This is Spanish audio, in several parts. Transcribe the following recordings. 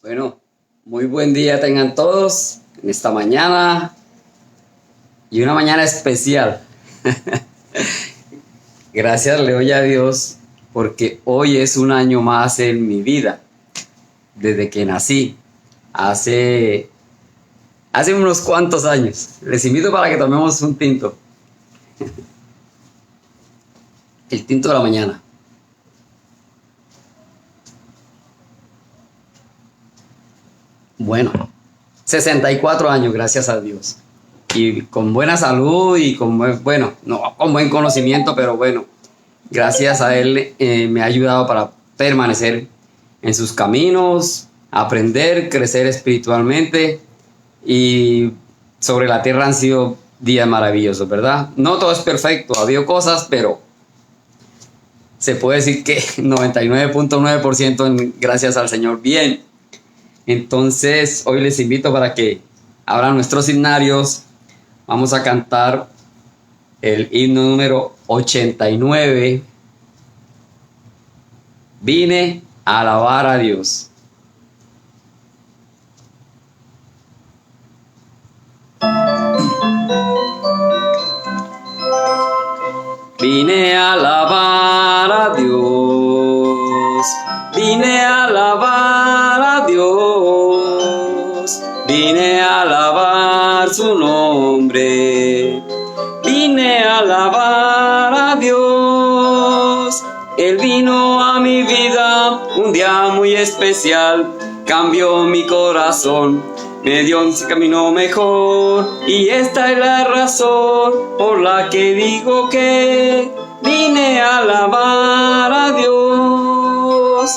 Bueno, muy buen día tengan todos en esta mañana y una mañana especial. Gracias le doy a Dios porque hoy es un año más en mi vida, desde que nací, hace, hace unos cuantos años. Les invito para que tomemos un tinto, el tinto de la mañana. Bueno, 64 años, gracias a Dios. Y con buena salud y bueno, no con buen conocimiento, pero bueno, gracias a Él me ha ayudado para permanecer en sus caminos, aprender, crecer espiritualmente y sobre la tierra han sido días maravillosos, ¿verdad? No todo es perfecto, ha habido cosas, pero se puede decir que 99.9% gracias al Señor. Bien, entonces hoy les invito para que abran nuestros himnarios. Vamos a cantar el himno número 89. Vine a alabar a Dios. Vine a alabar a Dios. Vine a alabar a Dios. Vine a alabar su nombre. Vine a alabar a Dios. Él vino a mi vida un día muy especial. Cambió mi corazón, me dio un camino mejor. Y esta es la razón por la que digo que vine a alabar a Dios.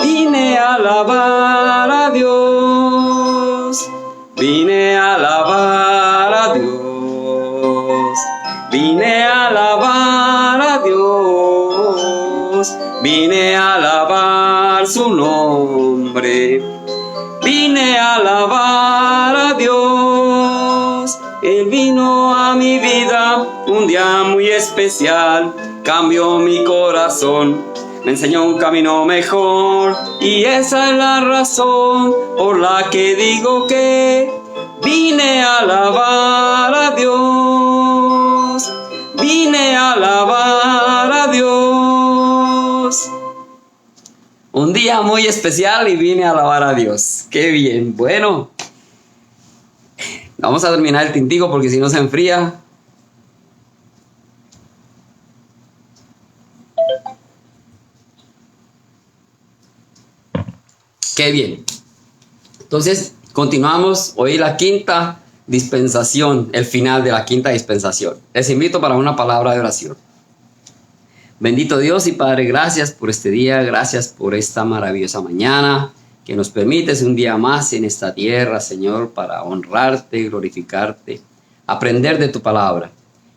Vine a alabar a Dios. Vine a alabar a Dios. Vine a alabar a Dios. Vine a alabar su nombre. Vine a alabar a Dios. Él vino a mi vida un día muy especial. Cambió mi corazón, me enseñó un camino mejor. Y esa es la razón por la que digo que vine a alabar a Dios. Vine a alabar a Dios. Un día muy especial y vine a alabar a Dios. ¡Qué bien! Bueno, vamos a terminar el tintico porque si no se enfría. ¡Qué bien! Entonces, continuamos hoy la quinta dispensación, el final de la quinta dispensación. Les invito para una palabra de oración. Bendito Dios y Padre, gracias por este día, gracias por esta maravillosa mañana que nos permites un día más en esta tierra, Señor, para honrarte, glorificarte, aprender de tu palabra.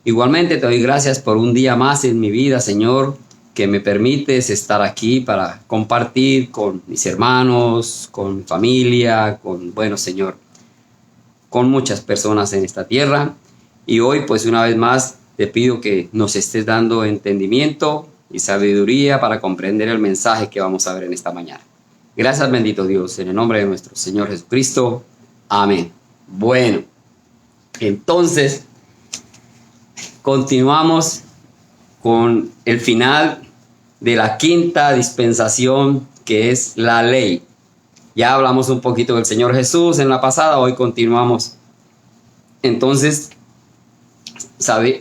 Igualmente te doy gracias por un día más en mi vida, Señor, que me permites estar aquí para compartir con mis hermanos, con mi familia, bueno, Señor, con muchas personas en esta tierra. Y hoy, pues una vez más, te pido que nos estés dando entendimiento y sabiduría para comprender el mensaje que vamos a ver en esta mañana. Gracias, bendito Dios, en el nombre de nuestro Señor Jesucristo. Amén. Bueno, entonces, continuamos con el final de la quinta dispensación, que es la ley. Ya hablamos un poquito del Señor Jesús en la pasada, hoy continuamos. Entonces,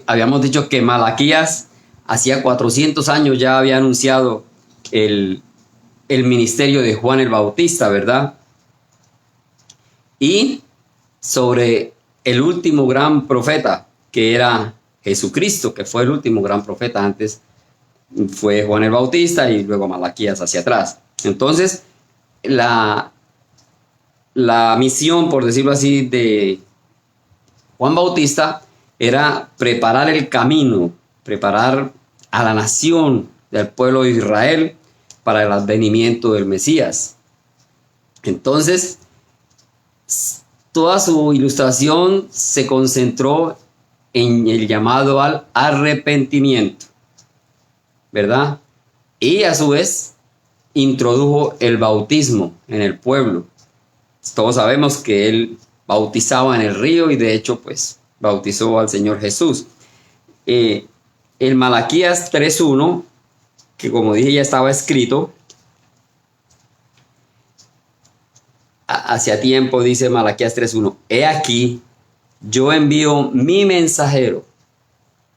habíamos dicho que Malaquías hacía 400 años ya había anunciado el ministerio de Juan el Bautista, ¿verdad? Y sobre el último gran profeta, que era Jesucristo, que fue el último gran profeta. Antes fue Juan el Bautista y luego Malaquías hacia atrás. Entonces, la misión, por decirlo así, de Juan Bautista era preparar el camino, preparar a la nación del pueblo de Israel para el advenimiento del Mesías. Entonces, toda su ilustración se concentró en el llamado al arrepentimiento, ¿verdad? Y a su vez introdujo el bautismo en el pueblo, todos sabemos que él bautizaba en el río y de hecho pues bautizó al Señor Jesús. El Malaquías 3:1, que como dije ya estaba escrito, hacia tiempo, dice Malaquías 3:1, he aquí, yo envío mi mensajero,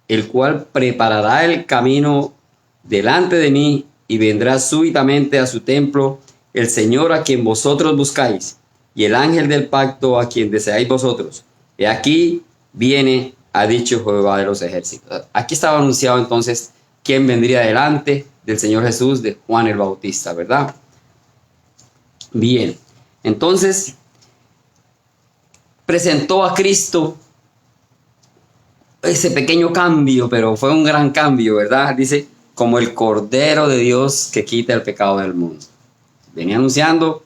el cual preparará el camino delante de mí y vendrá súbitamente a su templo el Señor a quien vosotros buscáis y el ángel del pacto a quien deseáis vosotros. He aquí viene, ha dicho Jehová de los ejércitos. Aquí estaba anunciado entonces quién vendría delante del Señor Jesús, de Juan el Bautista, ¿verdad? Bien, entonces presentó a Cristo ese pequeño cambio, pero fue un gran cambio, ¿verdad? Dice, como el Cordero de Dios que quita el pecado del mundo. Venía anunciando,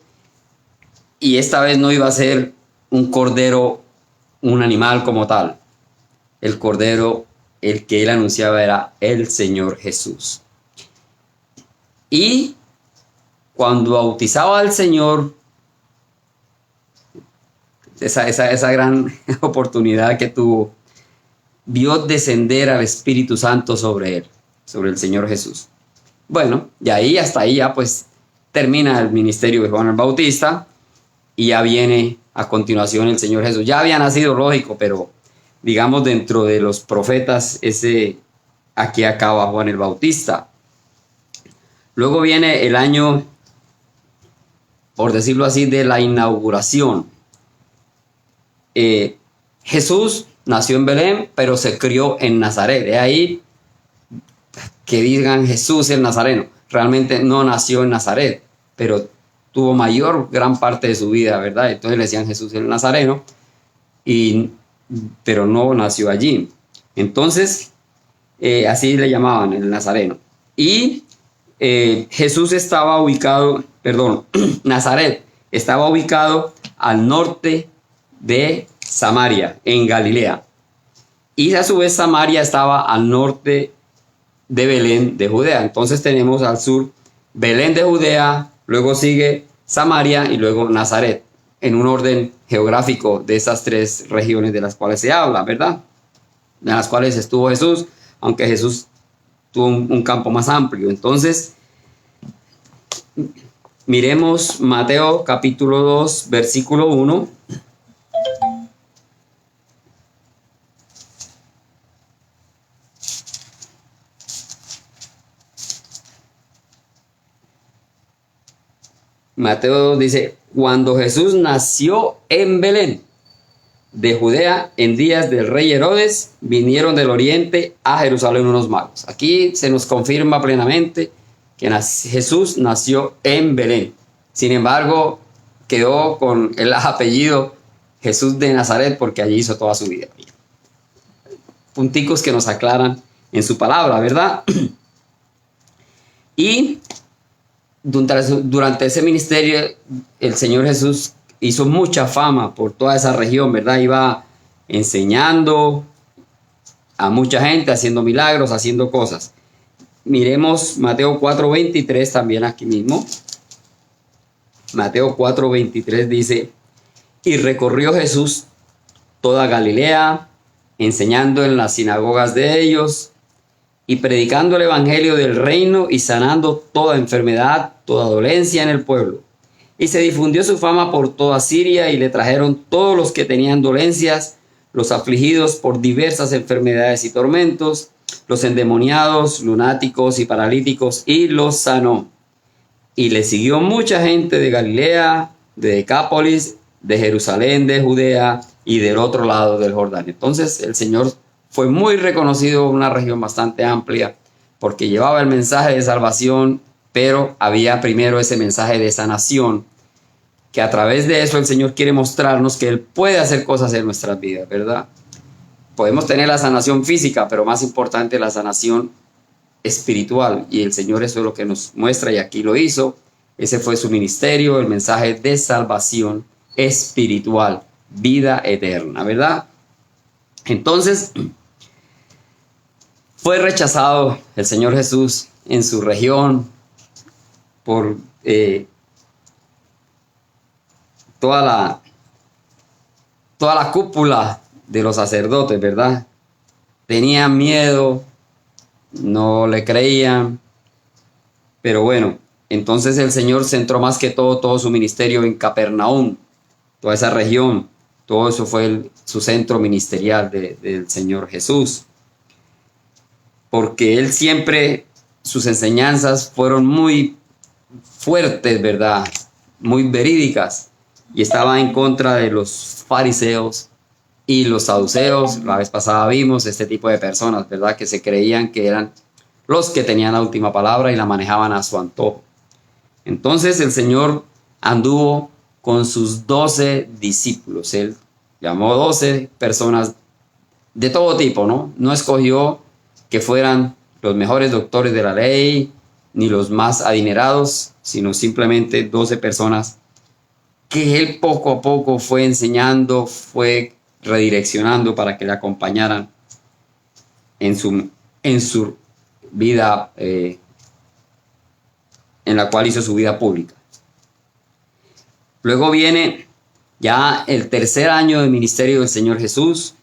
y esta vez no iba a ser un cordero, un animal como tal. El cordero, el que él anunciaba, era el Señor Jesús. Y cuando bautizaba al Señor, esa gran oportunidad que tuvo, vio descender al Espíritu Santo sobre él, sobre el Señor Jesús. Bueno, y ahí hasta ahí ya pues termina el ministerio de Juan el Bautista y ya viene a continuación el Señor Jesús. Ya había nacido, lógico, pero digamos dentro de los profetas, aquí acaba Juan el Bautista. Luego viene el año, por decirlo así, de la inauguración. Jesús nació en Belén, pero se crió en Nazaret. De ahí que digan Jesús el Nazareno. Realmente no nació en Nazaret, pero tuvo gran parte de su vida, ¿verdad? Entonces le decían Jesús el Nazareno, pero no nació allí. Entonces, así le llamaban el Nazareno. Y Jesús estaba ubicado, Nazaret estaba ubicado al norte de Samaria, en Galilea. Y a su vez Samaria estaba al norte de Belén de Judea. Entonces tenemos al sur Belén de Judea, luego sigue Samaria y luego Nazaret, en un orden geográfico de esas tres regiones de las cuales se habla, ¿verdad? De las cuales estuvo Jesús, aunque Jesús tuvo un campo más amplio. Entonces, miremos Mateo capítulo 2, versículo 1. Mateo dice, cuando Jesús nació en Belén de Judea, en días del rey Herodes, vinieron del oriente a Jerusalén unos magos. Aquí se nos confirma plenamente que Jesús nació en Belén. Sin embargo, quedó con el apellido Jesús de Nazaret porque allí hizo toda su vida. Punticos que nos aclaran en su palabra, ¿verdad? Y durante ese ministerio, el Señor Jesús hizo mucha fama por toda esa región, ¿verdad? Iba enseñando a mucha gente, haciendo milagros, haciendo cosas. Miremos Mateo 4:23 también aquí mismo. Mateo 4:23 dice, y recorrió Jesús toda Galilea, enseñando en las sinagogas de ellos, y predicando el evangelio del reino y sanando toda enfermedad, toda dolencia en el pueblo. Y se difundió su fama por toda Siria y le trajeron todos los que tenían dolencias, los afligidos por diversas enfermedades y tormentos, los endemoniados, lunáticos y paralíticos, y los sanó. Y le siguió mucha gente de Galilea, de Decápolis, de Jerusalén, de Judea y del otro lado del Jordán. Entonces el Señor fue muy reconocido en una región bastante amplia porque llevaba el mensaje de salvación, pero había primero ese mensaje de sanación, que a través de eso el Señor quiere mostrarnos que Él puede hacer cosas en nuestras vidas, ¿verdad? Podemos tener la sanación física, pero más importante la sanación espiritual, y el Señor eso es lo que nos muestra y aquí lo hizo. Ese fue su ministerio, el mensaje de salvación espiritual, vida eterna, ¿verdad? Entonces, fue rechazado el Señor Jesús en su región por toda la cúpula de los sacerdotes, ¿verdad? Tenían miedo, no le creían, pero bueno, entonces el Señor centró más que todo su ministerio en Capernaum, toda esa región, todo eso fue su centro ministerial del Señor Jesús, porque Él siempre, sus enseñanzas fueron muy fuertes, ¿verdad? Muy verídicas, y estaba en contra de los fariseos y los saduceos. La vez pasada vimos este tipo de personas, ¿verdad? Que se creían que eran los que tenían la última palabra y la manejaban a su antojo. Entonces el Señor anduvo con sus 12 discípulos. Él llamó 12 personas de todo tipo, ¿no? No escogió que fueran los mejores doctores de la ley, ni los más adinerados, sino simplemente 12 personas que Él poco a poco fue enseñando, fue redireccionando para que le acompañaran en su vida, en la cual hizo su vida pública. Luego viene ya el tercer año del ministerio del Señor Jesús,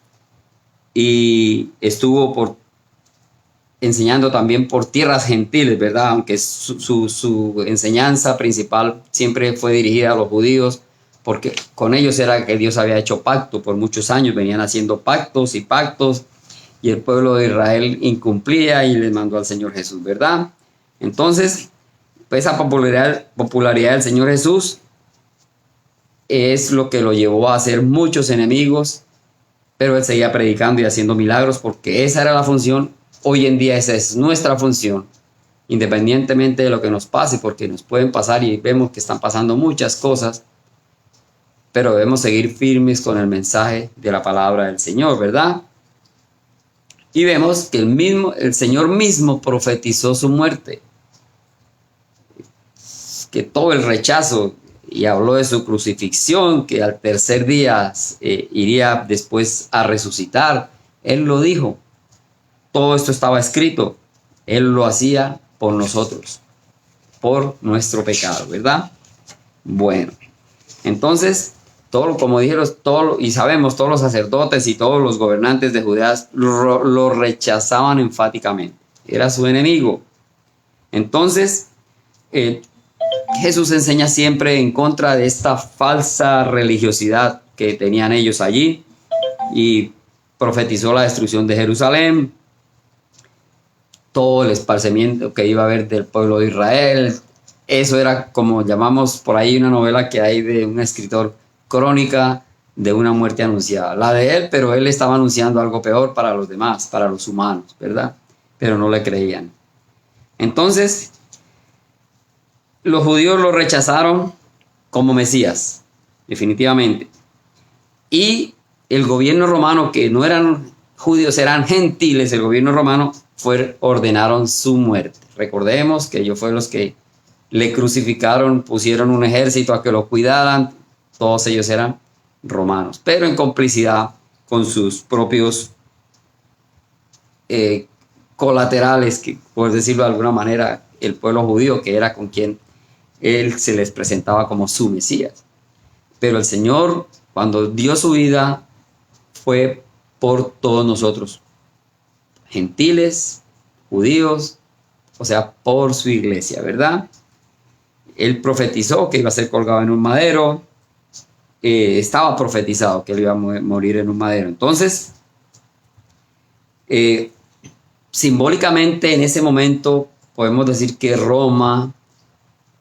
y estuvo enseñando también por tierras gentiles, ¿verdad? Aunque su enseñanza principal siempre fue dirigida a los judíos, porque con ellos era que Dios había hecho pacto por muchos años, venían haciendo pactos, y el pueblo de Israel incumplía y les mandó al Señor Jesús, ¿verdad? Entonces, pues esa popularidad del Señor Jesús es lo que lo llevó a hacer muchos enemigos, pero Él seguía predicando y haciendo milagros, porque esa era la función. Hoy en día esa es nuestra función, independientemente de lo que nos pase, porque nos pueden pasar y vemos que están pasando muchas cosas, pero debemos seguir firmes con el mensaje de la palabra del Señor, ¿verdad? Y vemos que el Señor mismo profetizó su muerte, que todo el rechazo, y habló de su crucifixión, que al tercer día iría después a resucitar. Él lo dijo. Todo esto estaba escrito. Él lo hacía por nosotros, por nuestro pecado, ¿verdad? Bueno, entonces, como dije, y sabemos, todos los sacerdotes y todos los gobernantes de Judea lo rechazaban enfáticamente. Era su enemigo. Entonces, Jesús enseña siempre en contra de esta falsa religiosidad que tenían ellos allí, y profetizó la destrucción de Jerusalén, todo el esparcimiento que iba a haber del pueblo de Israel. Eso era, como llamamos por ahí, una novela que hay de un escritor, crónica de una muerte anunciada. La de él, pero él estaba anunciando algo peor para los demás, para los humanos, ¿verdad? Pero no le creían. Entonces, los judíos lo rechazaron como Mesías, definitivamente. Y el gobierno romano, que no eran judíos, eran gentiles, el gobierno romano ordenaron su muerte. Recordemos que ellos fueron los que le crucificaron, pusieron un ejército a que lo cuidaran. Todos ellos eran romanos, pero en complicidad con sus propios colaterales, que por decirlo de alguna manera, el pueblo judío, que era con quien Él se les presentaba como su Mesías. Pero el Señor, cuando dio su vida, fue por todos nosotros, gentiles, judíos, o sea, por su iglesia, ¿verdad? Él profetizó que iba a ser colgado en un madero, estaba profetizado que él iba a morir en un madero. Entonces, simbólicamente en ese momento podemos decir que Roma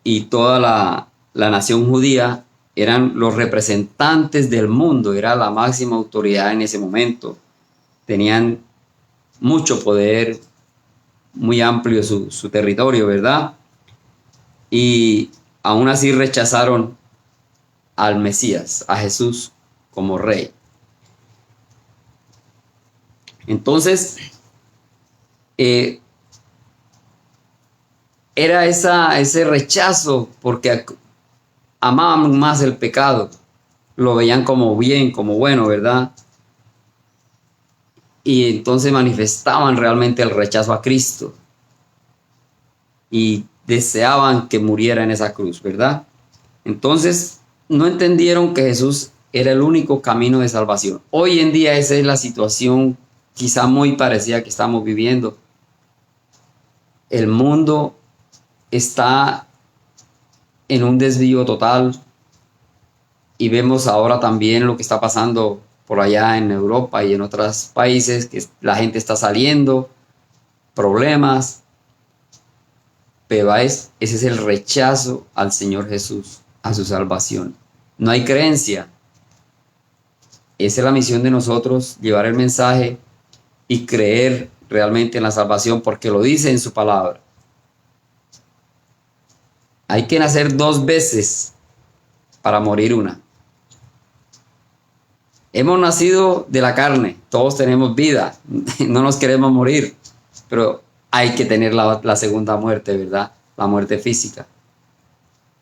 y toda la nación judía eran los representantes del mundo, era la máxima autoridad en ese momento. Tenían mucho poder, muy amplio su territorio, ¿verdad? Y aún así rechazaron al Mesías, a Jesús como rey. Entonces, era ese rechazo porque amaban más el pecado, lo veían como bien, como bueno, ¿verdad? Y entonces manifestaban realmente el rechazo a Cristo y deseaban que muriera en esa cruz, ¿verdad? Entonces, no entendieron que Jesús era el único camino de salvación. Hoy en día esa es la situación quizá muy parecida que estamos viviendo. El mundo está en un desvío total y vemos ahora también lo que está pasando por allá en Europa y en otros países, que la gente está saliendo, problemas, pero ese es el rechazo al Señor Jesús, a su salvación. No hay creencia. Esa es la misión de nosotros, llevar el mensaje y creer realmente en la salvación, porque lo dice en su palabra. Hay que nacer 2 veces para morir una. Hemos nacido de la carne, todos tenemos vida, no nos queremos morir, pero hay que tener la segunda muerte, ¿verdad? La muerte física.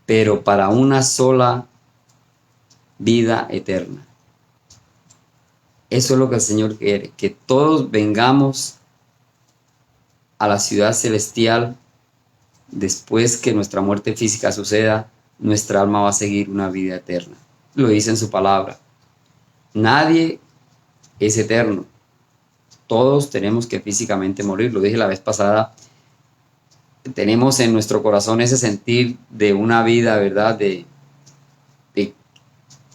Pero para una sola vida eterna. Eso es lo que el Señor quiere, que todos vengamos a la ciudad celestial. Después que nuestra muerte física suceda, nuestra alma va a seguir una vida eterna. Lo dice en su palabra. Nadie es eterno. Todos tenemos que físicamente morir. Lo dije la vez pasada. Tenemos en nuestro corazón ese sentir de una vida, ¿verdad? De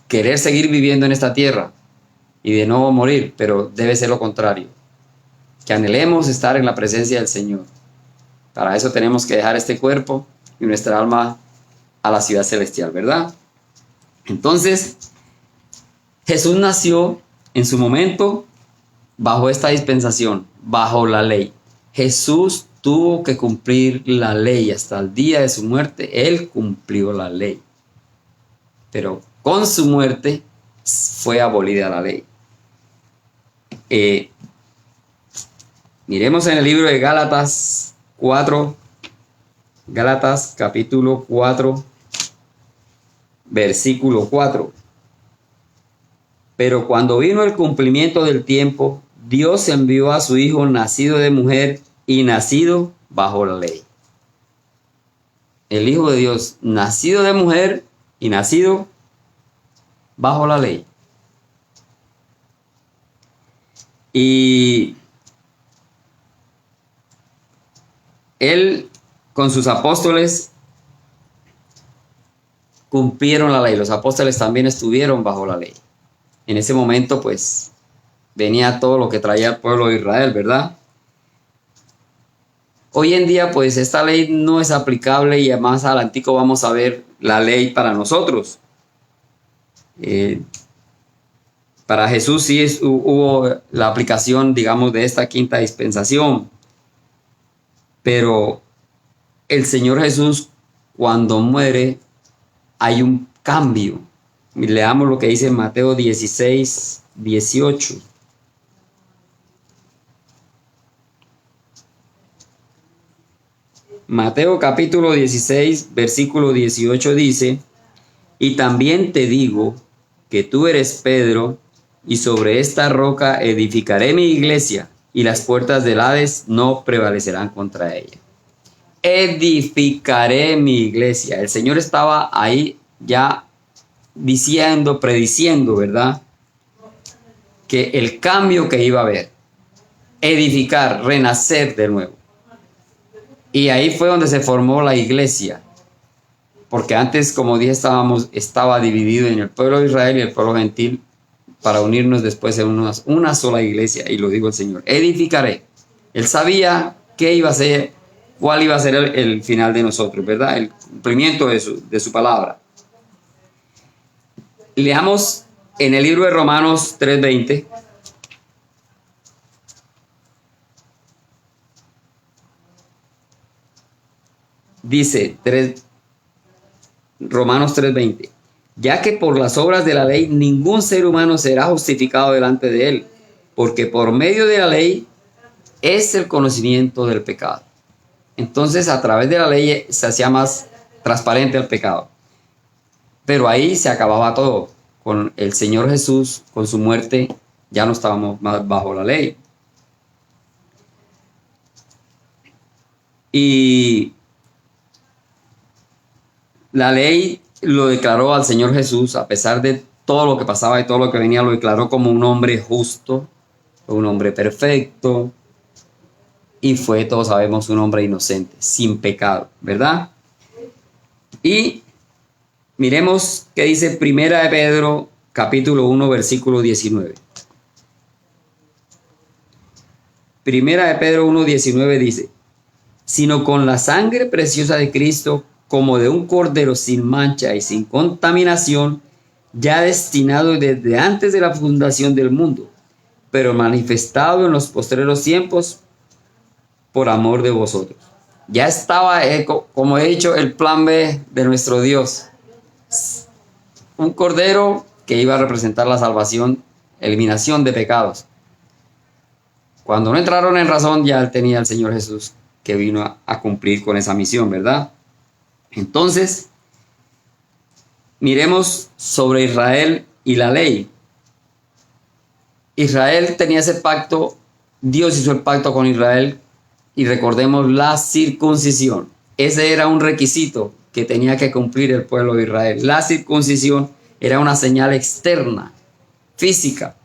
querer seguir viviendo en esta tierra y de no morir, pero debe ser lo contrario. Que anhelemos estar en la presencia del Señor. Para eso tenemos que dejar este cuerpo y nuestra alma a la ciudad celestial, ¿verdad? Entonces, Jesús nació en su momento bajo esta dispensación, bajo la ley. Jesús tuvo que cumplir la ley hasta el día de su muerte. Él cumplió la ley. Pero con su muerte fue abolida la ley. Miremos en el libro de Gálatas 4, Gálatas capítulo 4, versículo 4. Pero cuando vino el cumplimiento del tiempo, Dios envió a su Hijo nacido de mujer y nacido bajo la ley. El Hijo de Dios, nacido de mujer y nacido bajo la ley. Y Él con sus apóstoles cumplieron la ley. Los apóstoles también estuvieron bajo la ley. En ese momento, pues, venía todo lo que traía el pueblo de Israel, ¿verdad? Hoy en día, pues, esta ley no es aplicable y más adelantico vamos a ver la ley para nosotros. Para Jesús sí hubo la aplicación, digamos, de esta quinta dispensación. Pero el Señor Jesús, cuando muere, hay un cambio. Leamos lo que dice Mateo 16, 18. Mateo capítulo 16, versículo 18 dice: y también te digo que tú eres Pedro, y sobre esta roca edificaré mi iglesia, y las puertas del Hades no prevalecerán contra ella. Edificaré mi iglesia. El Señor estaba ahí ya diciendo, prediciendo, ¿verdad? Que el cambio que iba a haber, edificar, renacer de nuevo. Y ahí fue donde se formó la iglesia. Porque antes, como dije, estaba dividido en el pueblo de Israel y el pueblo gentil, para unirnos después en una sola iglesia. Y lo dijo el Señor: edificaré. Él sabía qué iba a ser, cuál iba a ser el final de nosotros, ¿verdad? El cumplimiento de su palabra. Leamos en el libro de Romanos 3:20. Dice Romanos 3:20. Ya que por las obras de la ley ningún ser humano será justificado delante de él, porque por medio de la ley es el conocimiento del pecado. Entonces, a través de la ley se hacía más transparente el pecado. Pero ahí se acababa todo. Con el Señor Jesús, con su muerte, ya no estábamos más bajo la ley. Y la ley lo declaró al Señor Jesús, a pesar de todo lo que pasaba y todo lo que venía, lo declaró como un hombre justo, un hombre perfecto, y fue, todos sabemos, un hombre inocente, sin pecado, ¿verdad? Y miremos qué dice Primera de Pedro, capítulo 1, versículo 19. Primera de Pedro 1, 19 dice: sino con la sangre preciosa de Cristo, como de un cordero sin mancha y sin contaminación, ya destinado desde antes de la fundación del mundo, pero manifestado en los postreros tiempos por amor de vosotros. Ya estaba, como he dicho, el plan B de nuestro Dios. Un cordero que iba a representar la salvación, eliminación de pecados. Cuando no entraron en razón, ya él tenía al Señor Jesús que vino a cumplir con esa misión, ¿verdad? Entonces, miremos sobre Israel y la ley. Israel tenía ese pacto, Dios hizo el pacto con Israel, y recordemos la circuncisión. Ese era un requisito que tenía que cumplir el pueblo de Israel. La circuncisión era una señal externa, física,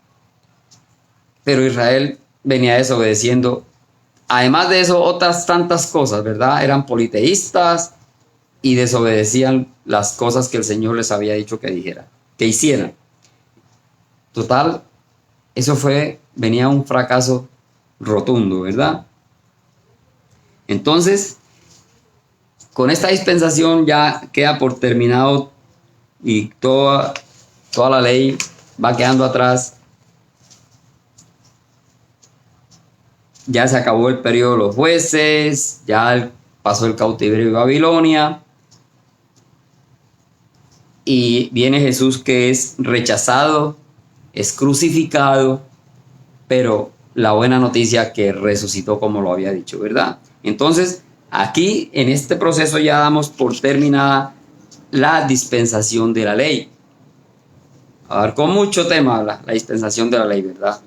pero Israel venía desobedeciendo. Además de eso, otras tantas cosas, ¿verdad? Eran politeístas y desobedecían las cosas que el Señor les había dicho que dijeran, que hicieran. Total, eso venía un fracaso rotundo, ¿verdad? Entonces, con esta dispensación ya queda por terminado y toda la ley va quedando atrás. Ya se acabó el periodo de los jueces, ya pasó el cautiverio de Babilonia. Y viene Jesús, que es rechazado, es crucificado, pero la buena noticia que resucitó, como lo había dicho, ¿verdad? Entonces, aquí en este proceso ya damos por terminada la dispensación de la ley. Abarcó mucho tema la dispensación de la ley, ¿verdad?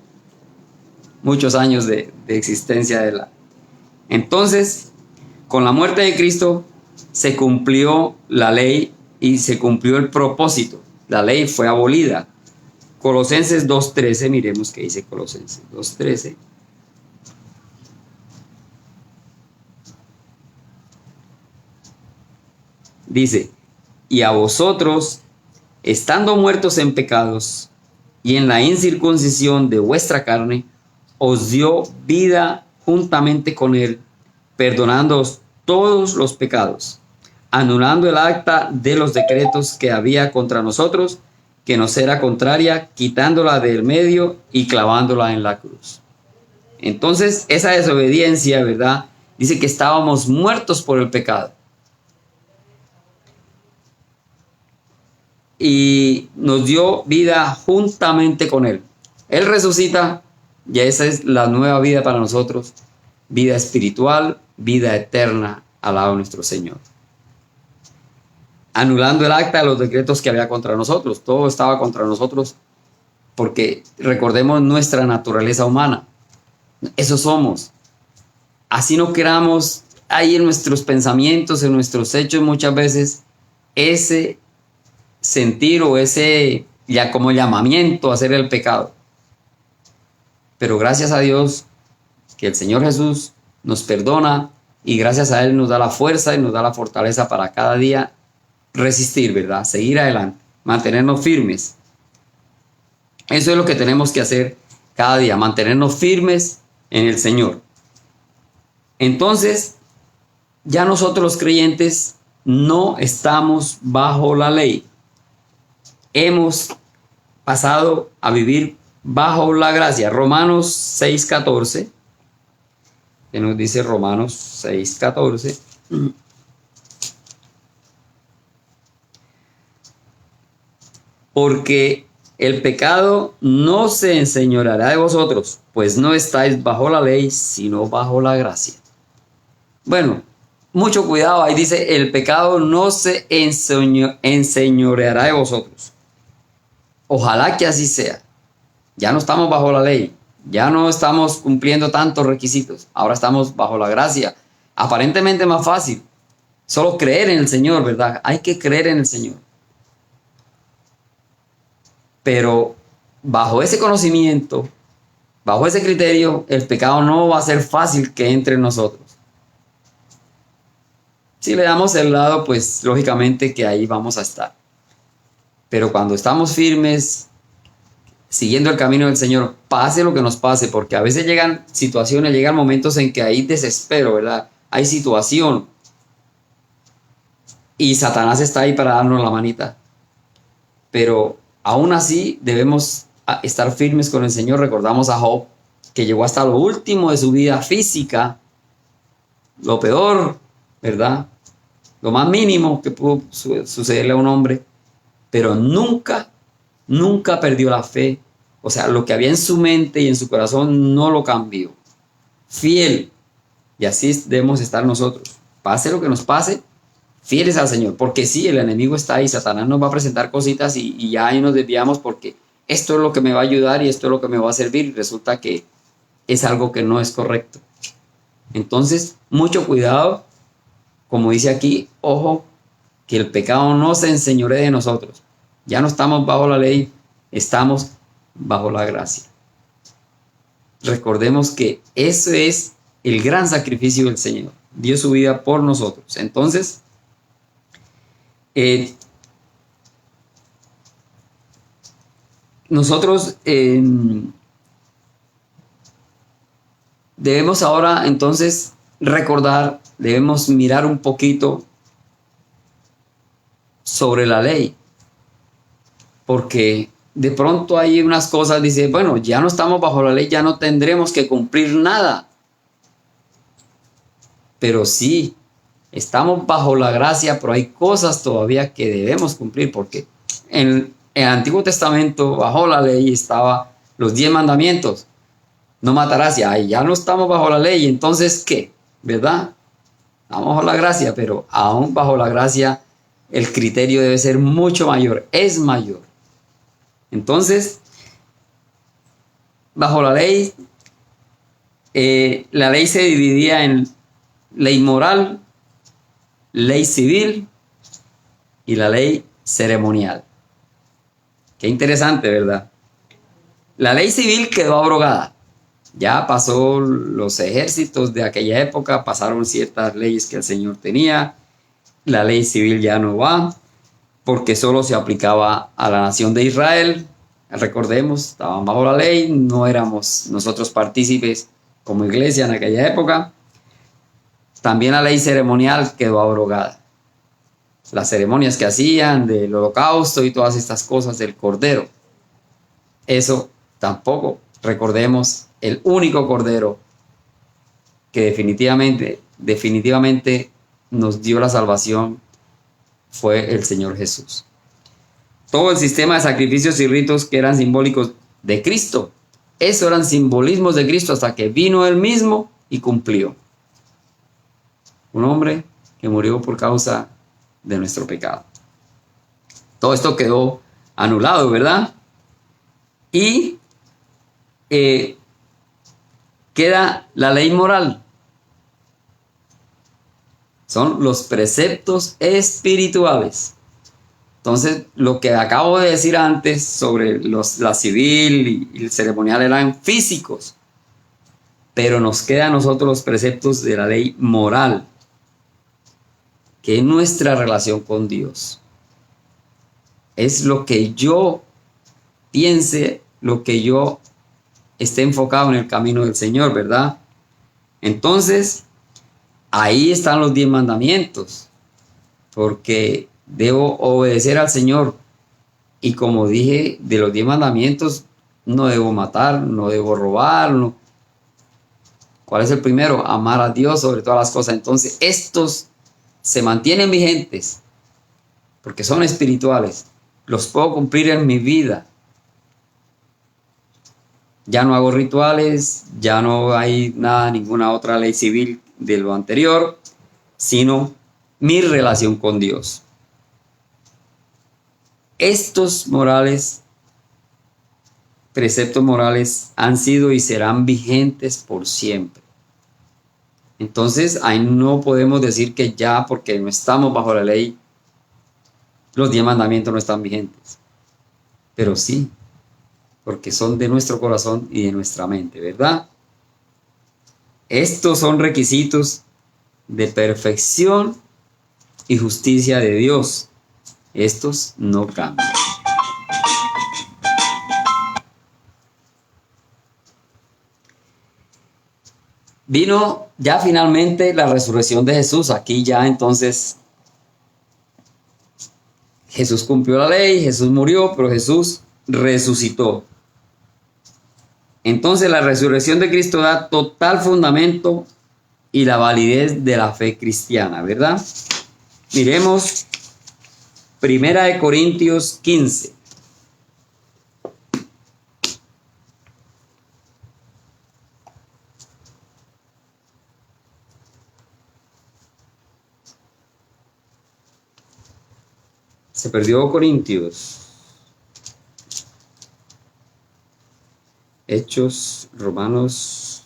Muchos años de existencia de la... Entonces, con la muerte de Cristo se cumplió la ley y se cumplió el propósito. La ley fue abolida. Colosenses 2.13, miremos qué dice Colosenses 2.13. Dice: y a vosotros, estando muertos en pecados y en la incircuncisión de vuestra carne, os dio vida juntamente con él, perdonándoos todos los pecados, anulando el acta de los decretos que había contra nosotros, que nos era contraria, quitándola del medio y clavándola en la cruz. Entonces, esa desobediencia, ¿verdad? Dice que estábamos muertos por el pecado. Y nos dio vida juntamente con él. Él resucita, y esa es la nueva vida para nosotros, vida espiritual, vida eterna al lado de nuestro Señor. Anulando el acta de los decretos que había contra nosotros. Todo estaba contra nosotros porque recordemos nuestra naturaleza humana. Eso somos. Así no queramos, hay en nuestros pensamientos, en nuestros hechos muchas veces ese sentir o ese ya como llamamiento a hacer el pecado. Pero gracias a Dios que el Señor Jesús nos perdona y gracias a Él nos da la fuerza y nos da la fortaleza para cada día resistir, ¿verdad? Seguir adelante, mantenernos firmes. Eso es lo que tenemos que hacer cada día, mantenernos firmes en el Señor. Entonces, ya nosotros los creyentes no estamos bajo la ley. Hemos pasado a vivir bajo la gracia. Romanos 6:14, que nos dice Romanos 6:14. Porque el pecado no se enseñoreará de vosotros, pues no estáis bajo la ley, sino bajo la gracia. Bueno, mucho cuidado, ahí dice, el pecado no se enseñoreará de vosotros. Ojalá que así sea. Ya no estamos bajo la ley, ya no estamos cumpliendo tantos requisitos, ahora estamos bajo la gracia. Aparentemente más fácil, solo creer en el Señor, ¿verdad? Hay que creer en el Señor. Pero bajo ese conocimiento, bajo ese criterio, el pecado no va a ser fácil que entre en nosotros. Si le damos el lado, pues lógicamente que ahí vamos a estar. Pero cuando estamos firmes, siguiendo el camino del Señor, pase lo que nos pase, porque a veces llegan situaciones, llegan momentos en que hay desespero, ¿verdad? Hay situación. Y Satanás está ahí para darnos la manita. Pero aún así debemos estar firmes con el Señor. Recordamos a Job, que llegó hasta lo último de su vida física, lo peor, ¿verdad? Lo más mínimo que pudo sucederle a un hombre, pero nunca perdió la fe. O sea, lo que había en su mente y en su corazón no lo cambió. Fiel. Y así debemos estar nosotros. Pase lo que nos pase, fieles al Señor. Porque sí, el enemigo está ahí. Satanás nos va a presentar cositas y ya ahí nos desviamos porque esto es lo que me va a ayudar y esto es lo que me va a servir. Y resulta que es algo que no es correcto. Entonces, mucho cuidado. Como dice aquí, ojo, que el pecado no se enseñoree de nosotros. Ya no estamos bajo la ley, estamos bajo la gracia. Recordemos que ese es el gran sacrificio del Señor. Dio su vida por nosotros. Entonces, nosotros debemos ahora entonces recordar, debemos mirar un poquito sobre la ley, porque de pronto hay unas cosas, dice, bueno, ya no estamos bajo la ley, ya no tendremos que cumplir nada, pero sí, estamos bajo la gracia, pero hay cosas todavía que debemos cumplir, porque en el Antiguo Testamento, bajo la ley, estaba los 10 mandamientos, no matarás, ya no estamos bajo la ley, entonces, ¿qué? ¿Verdad? Estamos bajo la gracia, pero aún bajo la gracia el criterio debe ser mucho mayor, es mayor. Entonces, bajo la ley se dividía en ley moral, ley civil y la ley ceremonial. Qué interesante, ¿verdad? La ley civil quedó abrogada. Ya pasó los ejércitos de aquella época, pasaron ciertas leyes que el Señor tenía. La ley civil ya no va, porque solo se aplicaba a la nación de Israel. Recordemos, estaban bajo la ley, no éramos nosotros partícipes como iglesia en aquella época. También la ley ceremonial quedó abrogada. Las ceremonias que hacían del holocausto y todas estas cosas del cordero. Eso tampoco. Recordemos el único cordero que definitivamente nos dio la salvación fue el Señor Jesús. Todo el sistema de sacrificios y ritos que eran simbólicos de Cristo, eso eran simbolismos de Cristo hasta que vino Él mismo y cumplió. Un hombre que murió por causa de nuestro pecado. Todo esto quedó anulado, ¿verdad? Y queda la ley moral. Son los preceptos espirituales. Entonces, lo que acabo de decir antes sobre la civil y el ceremonial eran físicos. Pero nos quedan a nosotros los preceptos de la ley moral, que es nuestra relación con Dios. Es lo que yo piense, lo que yo esté enfocado en el camino del Señor, ¿verdad? Entonces, ahí están los 10 mandamientos, porque debo obedecer al Señor. Y como dije, de los 10 mandamientos, no debo matar, no debo robar. No. ¿Cuál es el primero? Amar a Dios sobre todas las cosas. Entonces, estos se mantienen vigentes, porque son espirituales. Los puedo cumplir en mi vida. Ya no hago rituales, ya no hay nada, ninguna otra ley civil de lo anterior, sino mi relación con Dios. Estos preceptos morales han sido y serán vigentes por siempre. Entonces, ahí no podemos decir que ya porque no estamos bajo la ley, los 10 mandamientos no están vigentes. Pero sí, porque son de nuestro corazón y de nuestra mente, ¿verdad? Estos son requisitos de perfección y justicia de Dios. Estos no cambian. Vino ya finalmente la resurrección de Jesús. Aquí ya entonces Jesús cumplió la ley, Jesús murió, pero Jesús resucitó. Entonces la resurrección de Cristo da total fundamento y la validez de la fe cristiana, ¿verdad? Miremos 1 Corintios 15. Se perdió Corintios. Hechos, Romanos.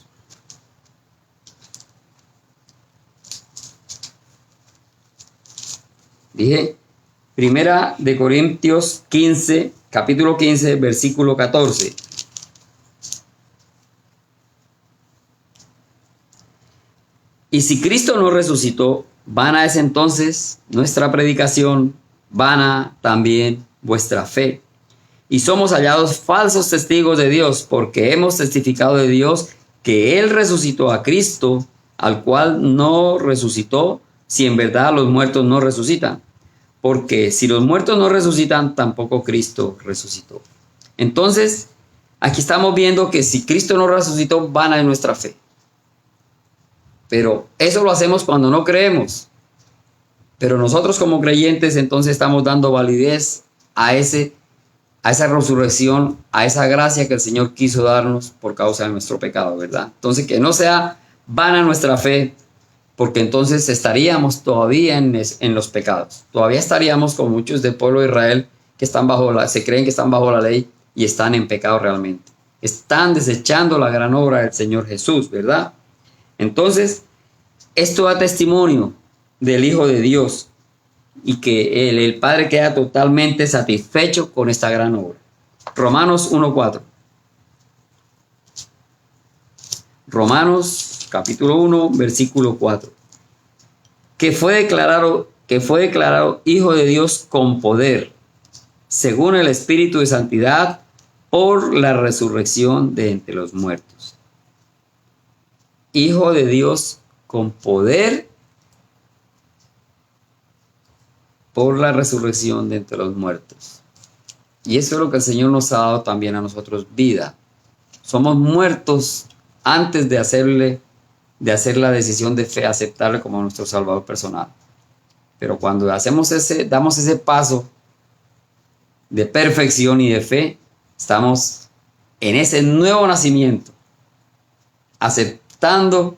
Dije, 1 Corintios 15, capítulo 15, versículo 14. Y si Cristo no resucitó, vana es entonces nuestra predicación, vana también vuestra fe. Y somos hallados falsos testigos de Dios, porque hemos testificado de Dios que Él resucitó a Cristo, al cual no resucitó, si en verdad los muertos no resucitan. Porque si los muertos no resucitan, tampoco Cristo resucitó. Entonces, aquí estamos viendo que si Cristo no resucitó, vana es nuestra fe. Pero eso lo hacemos cuando no creemos. Pero nosotros como creyentes entonces estamos dando validez a esa resurrección, a esa gracia que el Señor quiso darnos por causa de nuestro pecado, ¿verdad? Entonces que no sea vana nuestra fe, porque entonces estaríamos todavía en los pecados. Todavía estaríamos con muchos del pueblo de Israel que se creen que están bajo la ley y están en pecado realmente. Están desechando la gran obra del Señor Jesús, ¿verdad? Entonces, esto da testimonio del Hijo de Dios y que el Padre queda totalmente satisfecho con esta gran obra. Romanos 1:4. Romanos capítulo 1, versículo 4. Que fue declarado Hijo de Dios con poder, según el Espíritu de Santidad, por la resurrección de entre los muertos. Hijo de Dios con poder por la resurrección de entre los muertos. Y eso es lo que el Señor nos ha dado también a nosotros, vida. Somos muertos antes de hacer la decisión de fe, aceptarle como nuestro Salvador personal. Pero cuando damos ese paso de perfección y de fe, estamos en ese nuevo nacimiento, aceptando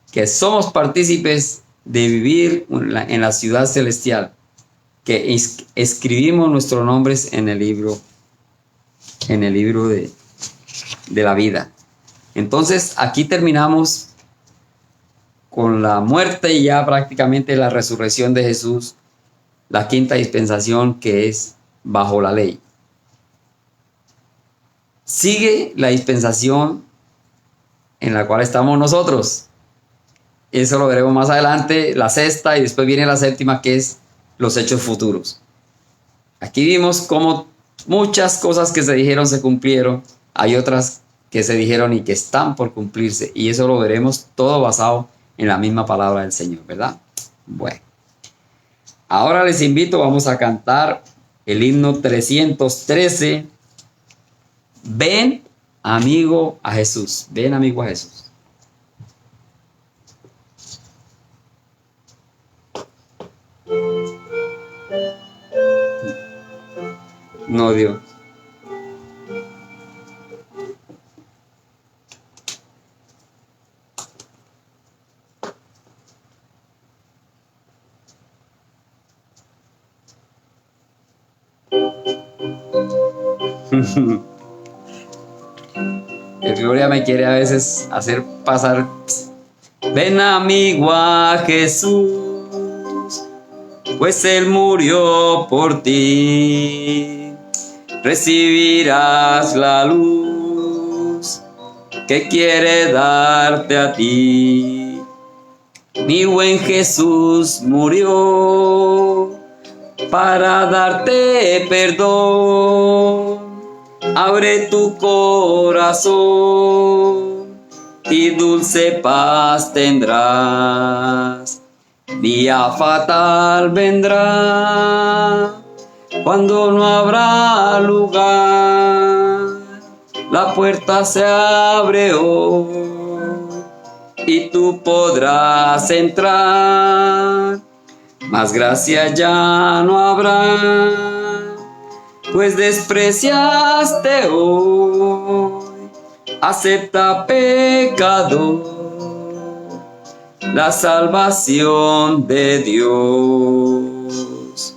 que somos partícipes de vivir en la ciudad celestial, que escribimos nuestros nombres en el libro de la vida. Entonces aquí terminamos con la muerte y ya prácticamente la resurrección de Jesús, la quinta dispensación, que es bajo la ley. Sigue la dispensación en la cual estamos nosotros. Eso lo veremos más adelante, la sexta, y después viene la séptima, que es los hechos futuros. Aquí vimos cómo muchas cosas que se dijeron se cumplieron, hay otras que se dijeron y que están por cumplirse, y eso lo veremos todo basado en la misma palabra del Señor, ¿verdad? Bueno, ahora les invito, vamos a cantar el himno 313, Ven, amigo a Jesús, ven, amigo a Jesús. No, Dios. El Gloria me quiere a veces hacer pasar. Ven, amigo a Jesús, pues Él murió por ti. recibirás la luz que quiere darte a ti. Mi buen Jesús murió para darte perdón. Abre tu corazón y dulce paz tendrás. Día fatal vendrá cuando no habrá lugar. La puerta se abre hoy y tú podrás entrar. Mas gracia ya no habrá, pues despreciaste hoy. Acepta, pecador, la salvación de Dios.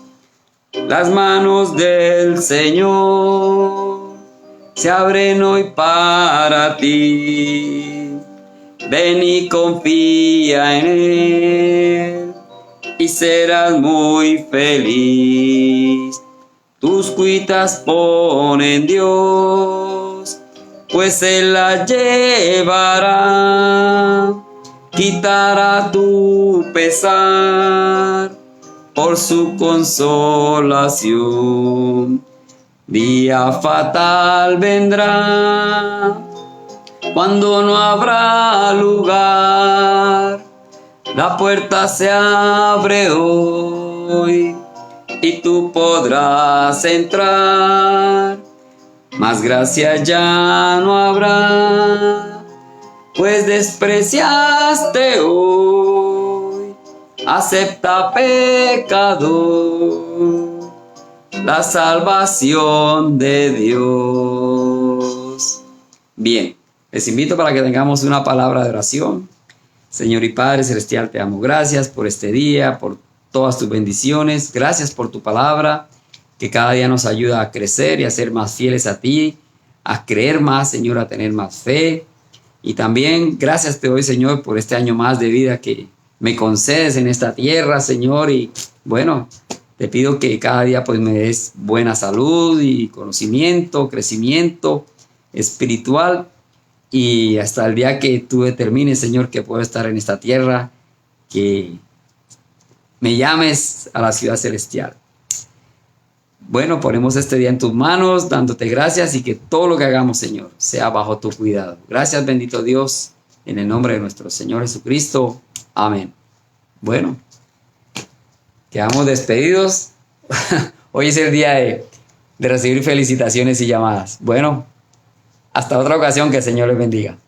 Las manos del Señor se abren hoy para ti. Ven y confía en Él y serás muy feliz. Tus cuitas pon en Dios, pues Él las llevará. Quitará tu pesar por su consolación. Día fatal vendrá cuando no habrá lugar. La puerta se abre hoy y tú podrás entrar. Mas gracia ya no habrá, pues despreciaste hoy. Acepta, pecador, la salvación de Dios. Bien, les invito para que tengamos una palabra de oración. Señor y Padre Celestial, te amo. Gracias por este día, por todas tus bendiciones. Gracias por tu palabra, que cada día nos ayuda a crecer y a ser más fieles a ti, a creer más, Señor, a tener más fe. Y también gracias te doy, Señor, por este año más de vida que me concedes en esta tierra, Señor. Y bueno, te pido que cada día pues me des buena salud y conocimiento, crecimiento espiritual. Y hasta el día que tú determines, Señor, que puedo estar en esta tierra, que me llames a la ciudad celestial. Bueno, ponemos este día en tus manos, dándote gracias y que todo lo que hagamos, Señor, sea bajo tu cuidado. Gracias, bendito Dios, en el nombre de nuestro Señor Jesucristo. Amén. Bueno, quedamos despedidos. Hoy es el día de recibir felicitaciones y llamadas. Bueno, hasta otra ocasión, que el Señor les bendiga.